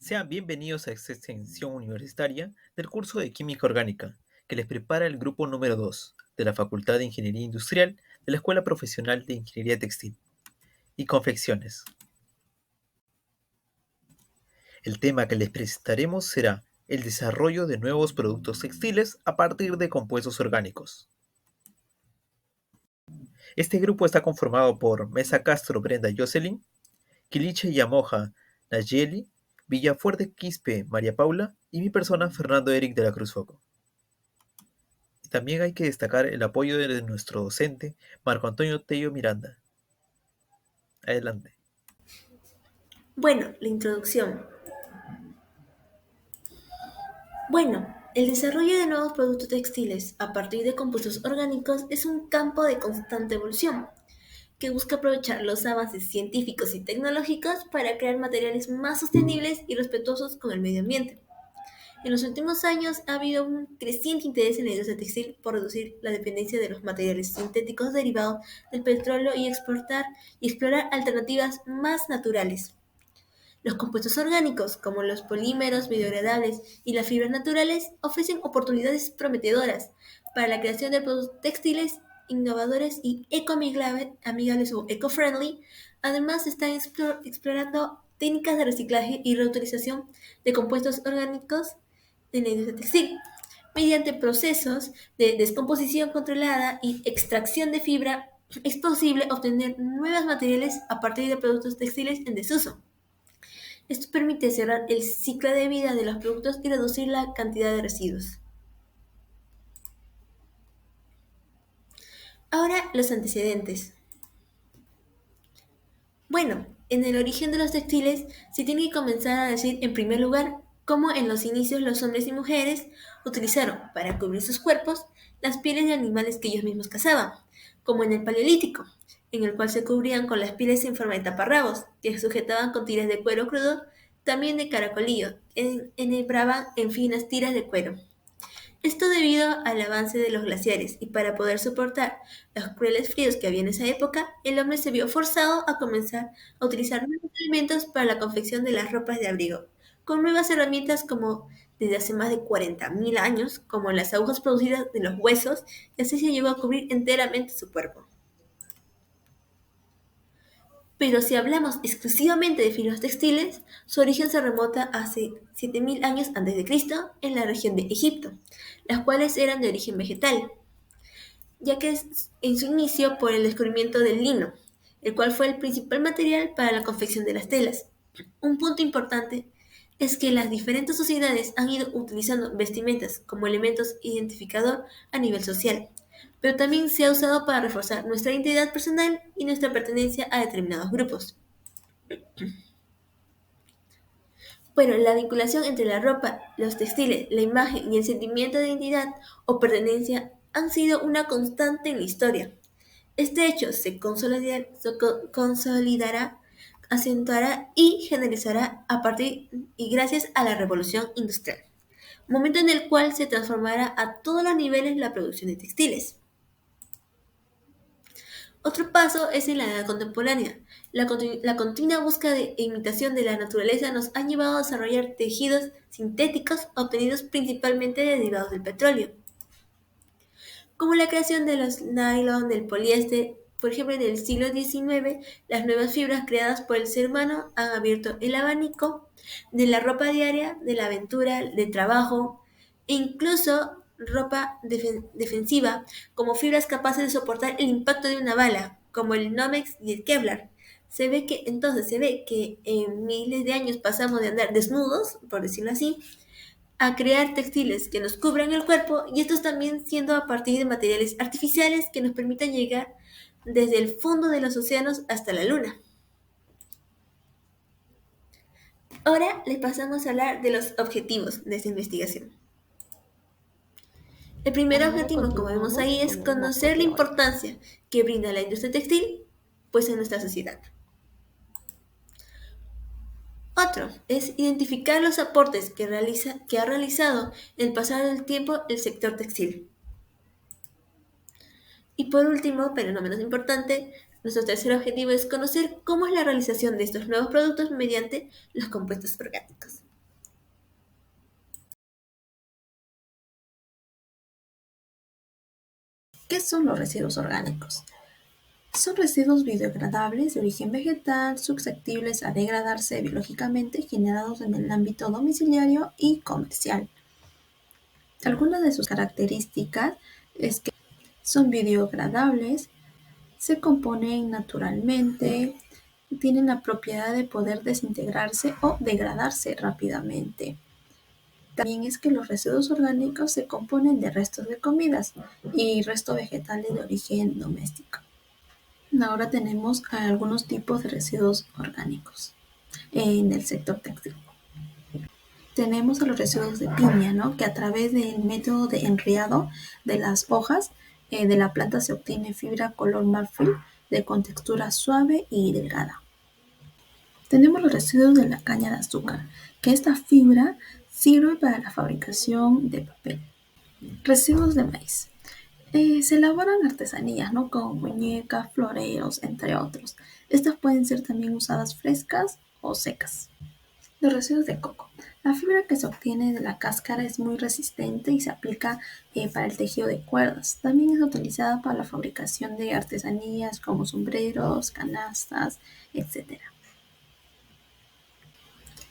Sean bienvenidos a esta extensión universitaria del curso de Química Orgánica, que les prepara el grupo número 2 de la Facultad de Ingeniería Industrial de la Escuela Profesional de Ingeniería Textil y Confecciones. El tema que les presentaremos será el desarrollo de nuevos productos textiles a partir de compuestos orgánicos. Este grupo está conformado por Mesa Castro Brenda Jocelyn, Quiliche Yamoja Nayeli, Villafuerte Quispe María Paula y mi persona Fernando Eric de la Cruz Foco. También hay que destacar el apoyo de nuestro docente, Marco Antonio Tello Miranda. Adelante. Bueno, la introducción. El desarrollo de nuevos productos textiles a partir de compuestos orgánicos es un campo de constante evolución que busca aprovechar los avances científicos y tecnológicos para crear materiales más sostenibles y respetuosos con el medio ambiente. En los últimos años ha habido un creciente interés en la industria textil por reducir la dependencia de los materiales sintéticos derivados del petróleo y exportar y explorar alternativas más naturales. Los compuestos orgánicos, como los polímeros biodegradables y las fibras naturales, ofrecen oportunidades prometedoras para la creación de productos textiles innovadores y ecoamigables o eco-friendly. Además, se están explorando técnicas de reciclaje y reutilización de compuestos orgánicos en la industria textil. Mediante procesos de descomposición controlada y extracción de fibra, es posible obtener nuevos materiales a partir de productos textiles en desuso. Esto permite cerrar el ciclo de vida de los productos y reducir la cantidad de residuos. Ahora, los antecedentes. En el origen de los textiles se tiene que comenzar a decir en primer lugar cómo en los inicios los hombres y mujeres utilizaron para cubrir sus cuerpos las pieles de animales que ellos mismos cazaban, como en el Paleolítico, en el cual se cubrían con las pieles en forma de taparrabos, que se sujetaban con tiras de cuero crudo, también de caracolillo, enhebraban en finas tiras de cuero. Esto debido al avance de los glaciares y para poder soportar los crueles fríos que había en esa época, el hombre se vio forzado a comenzar a utilizar nuevos elementos para la confección de las ropas de abrigo, con nuevas herramientas como desde hace más de 40.000 años, como las agujas producidas de los huesos, y así se llegó a cubrir enteramente su cuerpo. Pero si hablamos exclusivamente de fibras textiles, su origen se remonta a hace 7.000 años antes de Cristo en la región de Egipto, las cuales eran de origen vegetal, ya que es en su inicio por el descubrimiento del lino, el cual fue el principal material para la confección de las telas. Un punto importante es que las diferentes sociedades han ido utilizando vestimentas como elementos identificador a nivel social, pero también se ha usado para reforzar nuestra identidad personal y nuestra pertenencia a determinados grupos. Pero la vinculación entre la ropa, los textiles, la imagen y el sentimiento de identidad o pertenencia han sido una constante en la historia. Este hecho se consolidará, acentuará y generalizará a partir y gracias a la Revolución Industrial, momento en el cual se transformará a todos los niveles la producción de textiles. Otro paso es en la edad contemporánea. La continua búsqueda e imitación de la naturaleza nos ha llevado a desarrollar tejidos sintéticos obtenidos principalmente de derivados del petróleo, como la creación de los nylon, del poliéster. Por ejemplo, en el siglo XIX, las nuevas fibras creadas por el ser humano han abierto el abanico de la ropa diaria, de la aventura, del trabajo e incluso ropa defensiva, como fibras capaces de soportar el impacto de una bala, como el Nomex y el Kevlar. Se ve que en miles de años pasamos de andar desnudos, por decirlo así, a crear textiles que nos cubran el cuerpo y estos también siendo a partir de materiales artificiales que nos permitan llegar desde el fondo de los océanos hasta la luna. Ahora les pasamos a hablar de los objetivos de esta investigación. El primer Ahora objetivo, como vemos ahí, continuamos es con el marco conocer la teórico. importancia que brinda la industria textil pues en nuestra sociedad. Otro es identificar los aportes que ha realizado en el pasar del tiempo el sector textil. Y por último, pero no menos importante, nuestro tercer objetivo es conocer cómo es la realización de estos nuevos productos mediante los compuestos orgánicos. ¿Qué son los residuos orgánicos? Son residuos biodegradables de origen vegetal, susceptibles a degradarse biológicamente, generados en el ámbito domiciliario y comercial. Algunas de sus características es que son biodegradables, se componen naturalmente, tienen la propiedad de poder desintegrarse o degradarse rápidamente. También es que los residuos orgánicos se componen de restos de comidas y restos vegetales de origen doméstico. Ahora tenemos algunos tipos de residuos orgánicos en el sector textil. Tenemos a los residuos de piña, ¿no? Que a través del método de enriado de las hojas de la planta se obtiene fibra color marfil de contextura suave y delgada. Tenemos los residuos de la caña de azúcar, que esta fibra sirve para la fabricación de papel. Residuos de maíz. Se elaboran artesanías, ¿no? Como muñecas, floreos, entre otros. Estas pueden ser también usadas frescas o secas. Los residuos de coco. La fibra que se obtiene de la cáscara es muy resistente y se aplica para el tejido de cuerdas. También es utilizada para la fabricación de artesanías como sombreros, canastas, etc.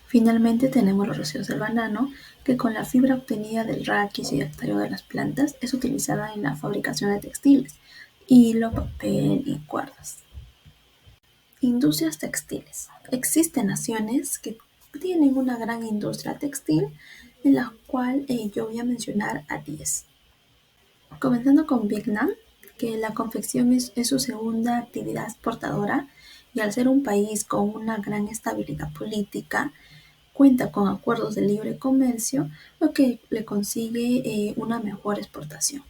Finalmente tenemos los residuos del banano, que con la fibra obtenida del raquis y del tallo de las plantas es utilizada en la fabricación de textiles, hilo, papel y cuerdas. Industrias textiles. Existen naciones que tienen una gran industria textil, en la cual yo voy a mencionar a 10. Comenzando con Vietnam, que la confección es su segunda actividad exportadora, y al ser un país con una gran estabilidad política, cuenta con acuerdos de libre comercio, lo que le consigue una mejor exportación.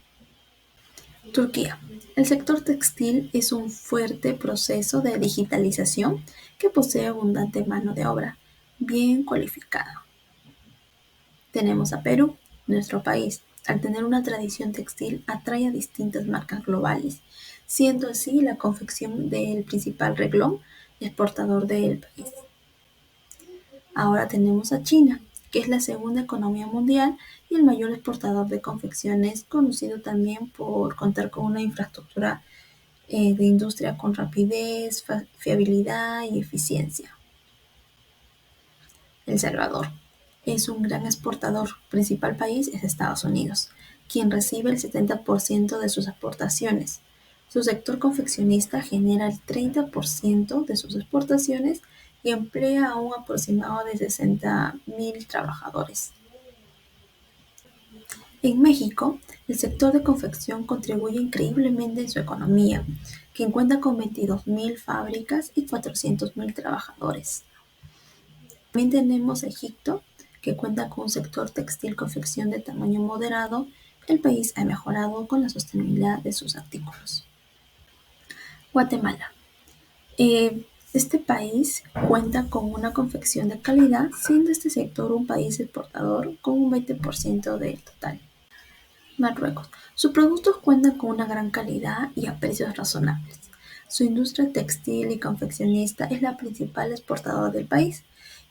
Turquía. El sector textil es un fuerte proceso de digitalización que posee abundante mano de obra bien cualificada. Tenemos a Perú, nuestro país. Al tener una tradición textil, atrae a distintas marcas globales, siendo así la confección del principal renglón exportador del país. Ahora tenemos a China, que es la segunda economía mundial y el mayor exportador de confecciones, conocido también por contar con una infraestructura de industria con rapidez, fiabilidad y eficiencia. El Salvador es un gran exportador. Principal país es Estados Unidos, quien recibe el 70% de sus exportaciones. Su sector confeccionista genera el 30% de sus exportaciones y emplea a un aproximado de 60.000 trabajadores. En México, el sector de confección contribuye increíblemente en su economía, quien cuenta con 22.000 fábricas y 400.000 trabajadores. También tenemos a Egipto, que cuenta con un sector textil-confección de tamaño moderado. El país ha mejorado con la sostenibilidad de sus artículos. Guatemala. Este país cuenta con una confección de calidad, siendo este sector un país exportador con un 20% del total. Marruecos. Sus productos cuentan con una gran calidad y a precios razonables. Su industria textil y confeccionista es la principal exportadora del país.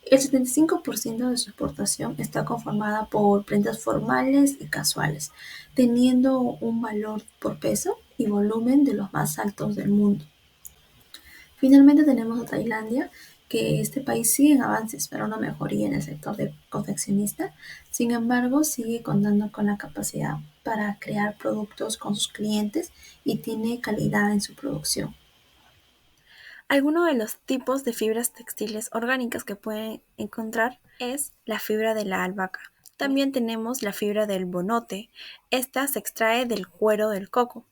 El 75% de su exportación está conformada por prendas formales y casuales, teniendo un valor por peso y volumen de los más altos del mundo. Finalmente tenemos a Tailandia, que este país sigue en avances para una mejoría en el sector de confeccionista. Sin embargo, sigue contando con la capacidad para crear productos con sus clientes y tiene calidad en su producción. Algunos de los tipos de fibras textiles orgánicas que pueden encontrar es la fibra de la albahaca. También tenemos la fibra del bonote. Esta se extrae del cuero del coco.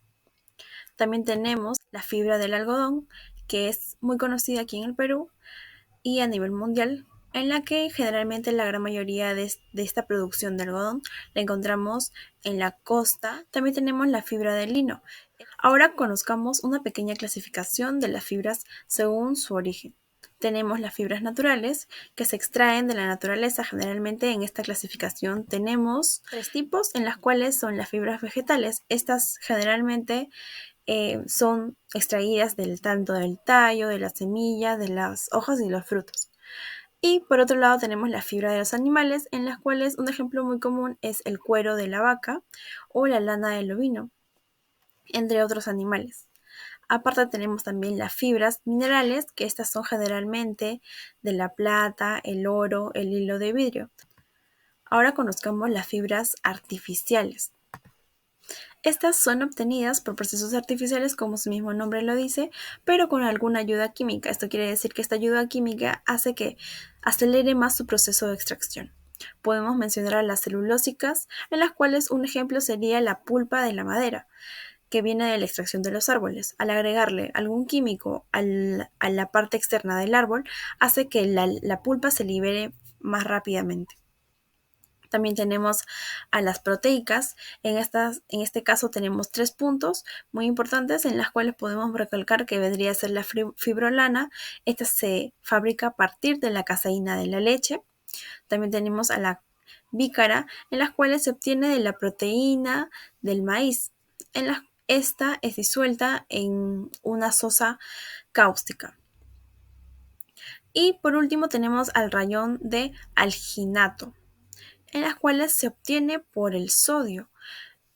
También tenemos la fibra del algodón, que es muy conocida aquí en el Perú y a nivel mundial, en la que generalmente la gran mayoría de esta producción de algodón la encontramos en la costa. También tenemos la fibra del lino. Ahora conozcamos una pequeña clasificación de las fibras según su origen. Tenemos las fibras naturales, que se extraen de la naturaleza. Generalmente en esta clasificación tenemos tres tipos, en las cuales son las fibras vegetales. Estas generalmente son extraídas tanto del tallo, de las semillas, de las hojas y los frutos. Y por otro lado tenemos la fibra de los animales, en las cuales un ejemplo muy común es el cuero de la vaca o la lana del ovino. entre otros animales. Aparte tenemos también las fibras minerales, que estas son generalmente de la plata, el oro, el hilo de vidrio. Ahora conozcamos las fibras artificiales. Estas son obtenidas por procesos artificiales, como su mismo nombre lo dice, pero con alguna ayuda química. Esto quiere decir que esta ayuda química hace que acelere más su proceso de extracción. Podemos mencionar a las celulósicas, en las cuales un ejemplo sería la pulpa de la madera, que viene de la extracción de los árboles. Al agregarle algún químico a la parte externa del árbol, hace que la pulpa se libere más rápidamente. También tenemos a las proteicas. En este caso tenemos 3 puntos muy importantes en las cuales podemos recalcar que vendría a ser la fibrolana. Esta se fabrica a partir de la caseína de la leche. También tenemos a la bícara, en las cuales se obtiene de la proteína del maíz. Esta es disuelta en una sosa cáustica. Y por último tenemos al rayón de alginato, en las cuales se obtiene por el sodio.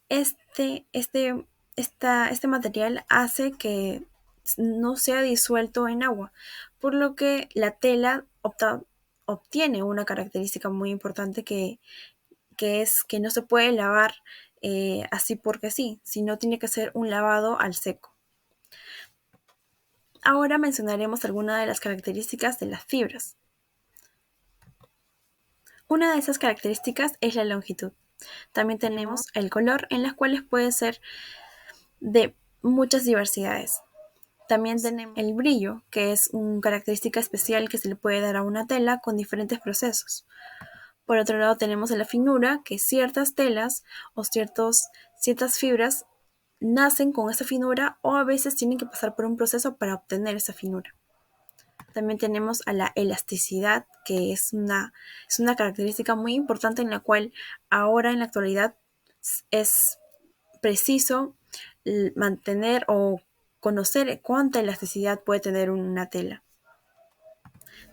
Este material hace que no sea disuelto en agua, por lo que la tela obtiene una característica muy importante que es que no se puede lavar así porque sí, sino tiene que ser un lavado al seco. Ahora mencionaremos algunas de las características de las fibras. Una de esas características es la longitud. También tenemos el color, en las cuales puede ser de muchas diversidades. También tenemos el brillo, que es una característica especial que se le puede dar a una tela con diferentes procesos. Por otro lado tenemos la finura, que ciertas telas o ciertas fibras nacen con esa finura o a veces tienen que pasar por un proceso para obtener esa finura. También tenemos a la elasticidad, que es una característica muy importante en la cual ahora en la actualidad es preciso mantener o conocer cuánta elasticidad puede tener una tela.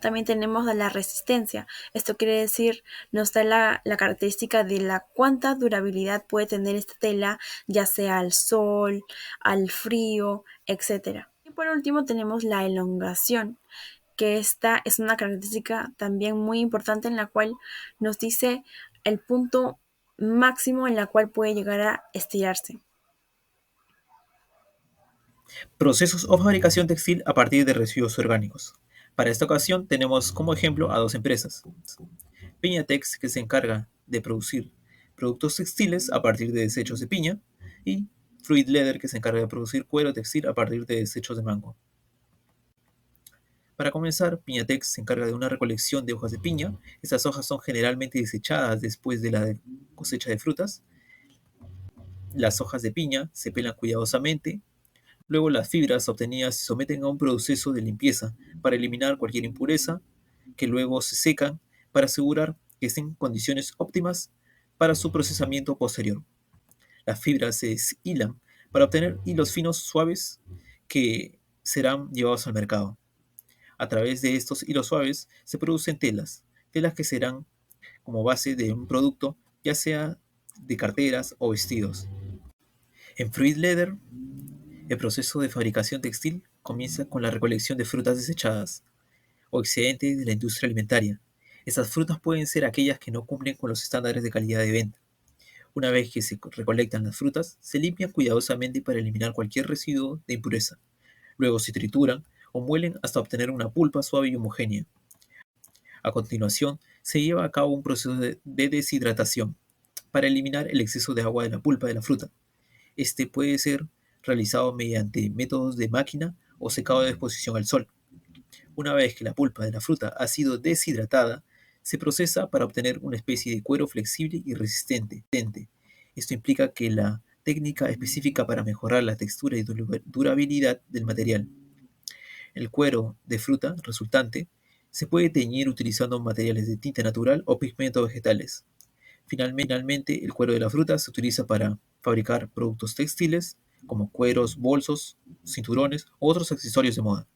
También tenemos la resistencia. Esto quiere decir, nos da la característica de la cuánta durabilidad puede tener esta tela, ya sea al sol, al frío, etc. Y por último tenemos la elongación, que esta es una característica también muy importante en la cual nos dice el punto máximo en la cual puede llegar a estirarse. Procesos o fabricación textil a partir de residuos orgánicos. Para esta ocasión tenemos como ejemplo a 2 empresas. Piñatex, que se encarga de producir productos textiles a partir de desechos de piña, y Fruit Leather, que se encarga de producir cuero textil a partir de desechos de mango. Para comenzar, Piñatex se encarga de una recolección de hojas de piña. Estas hojas son generalmente desechadas después de la cosecha de frutas. Las hojas de piña se pelan cuidadosamente. Luego las fibras obtenidas se someten a un proceso de limpieza para eliminar cualquier impureza, que luego se secan para asegurar que estén en condiciones óptimas para su procesamiento posterior. Las fibras se deshilan para obtener hilos finos suaves que serán llevados al mercado. A través de estos hilos suaves se producen telas que serán como base de un producto, ya sea de carteras o vestidos. En Fruit Leather, el proceso de fabricación textil comienza con la recolección de frutas desechadas o excedentes de la industria alimentaria. Estas frutas pueden ser aquellas que no cumplen con los estándares de calidad de venta. Una vez que se recolectan las frutas, se limpian cuidadosamente para eliminar cualquier residuo de impureza. Luego se trituran o muelen hasta obtener una pulpa suave y homogénea. A continuación, se lleva a cabo un proceso de deshidratación para eliminar el exceso de agua de la pulpa de la fruta. Este puede ser realizado mediante métodos de máquina o secado de exposición al sol. Una vez que la pulpa de la fruta ha sido deshidratada, se procesa para obtener una especie de cuero flexible y resistente. Esto implica que la técnica específica para mejorar la textura y durabilidad del material. El cuero de fruta resultante se puede teñir utilizando materiales de tinta natural o pigmentos vegetales. Finalmente, el cuero de la fruta se utiliza para fabricar productos textiles como cueros, bolsos, cinturones u otros accesorios de moda.